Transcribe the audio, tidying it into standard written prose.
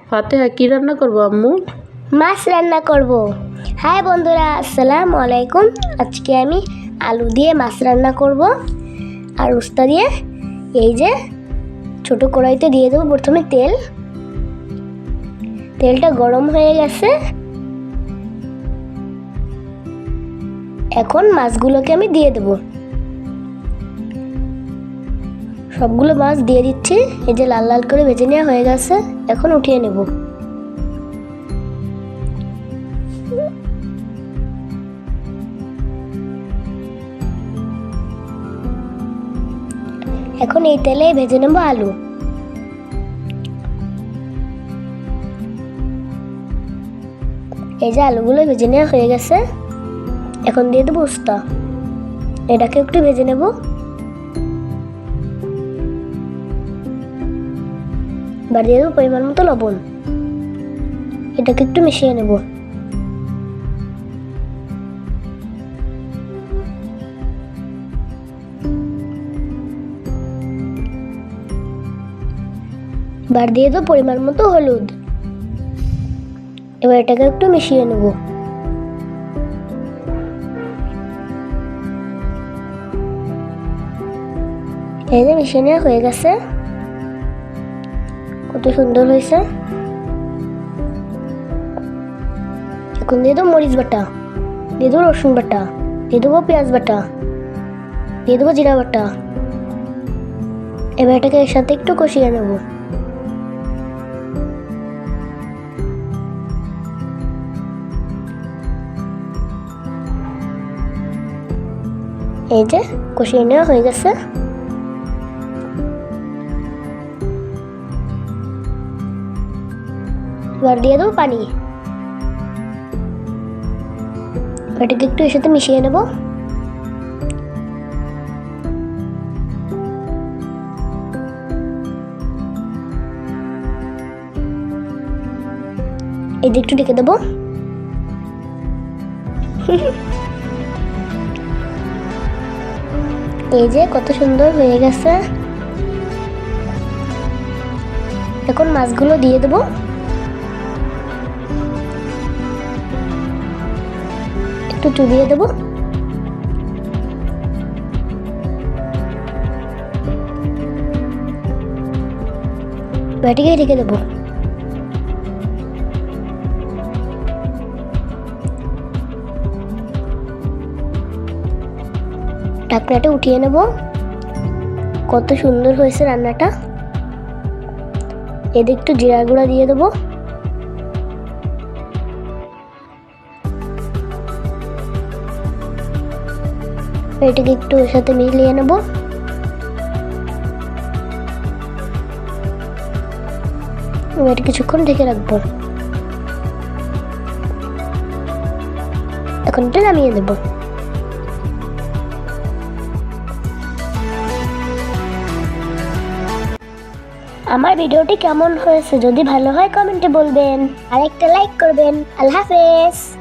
ফাতেহা কি রান্না করবো আম্মু? মাছ রান্না করব। হাই বন্ধুরা, আসসালামু আলাইকুম। আজকে আমি আলু দিয়ে মাছ রান্না করব আর উস্তা দিয়ে। এই যে ছোট কড়াইতে দিয়ে দেবো প্রথমে তেলটা গরম হয়ে গেছে। এখন মাছগুলোকে আমি দিয়ে দেব। সবগুলো মাছ দিয়ে দিচ্ছি। এই যে লাল লাল করে ভেজে নেওয়া হয়ে গেছে, এখন উঠিয়ে নেব। এখন এই তেলে ভেজে নেব আলু। এই যে আলুগুলো ভেজে নেওয়া হয়ে গেছে, এখন দিয়ে দেবো উস্তা। এটাকে একটু ভেজে নেব। এবার দিয়ে দেবো পরিমাণ মতো লবণ। এটাকে একটু মিশিয়ে নেব। এবার দিয়ে দেবো পরিমাণ মতো হলুদ। এবার এটাকে একটু মিশিয়ে নেব। এই যে মিশিয়ে নেওয়া হয়ে গেছে, কত সুন্দর হয়েছে। এখন দিয়ে দেবো মরিচ বাটা, দিয়ে দেবো রসুন বাটা, দিয়ে দেবো পেঁয়াজ বাটা, দিয়ে দেবো জিরা বাটা। এবার এটাকে এর সাথে একটু কষিয়ে নেব। এই যে কষিয়ে নেওয়া হয়ে গেছে। এবার দিয়ে দেবো পানি। এটাকে একটু এর সাথে মিশিয়ে নেব। এই যে একটু ঢেকে দেবো। এই যে কত সুন্দর হয়ে গেছে। এখন মাছগুলো দিয়ে দেবো। একটু চুবিয়ে দেবো। ব্যাটিকে ঢেকে দেবো। ঢাকনাটা উঠিয়ে নেব। কত সুন্দর হয়েছে রান্নাটা। এতে একটু জিরা গুঁড়া দিয়ে দেবো। এটাকে একটু এর সাথে মিলিয়ে নেব। এবার কিছুক্ষণ ঢেকে রাখবো। এখন এটা নামিয়ে দেবো। আমার ভিডিওটি কেমন হয়েছে যদি ভালো হয় কমেন্টে বলবেন, আর একটা লাইক করবেন। আল্লাহ হাফেজ।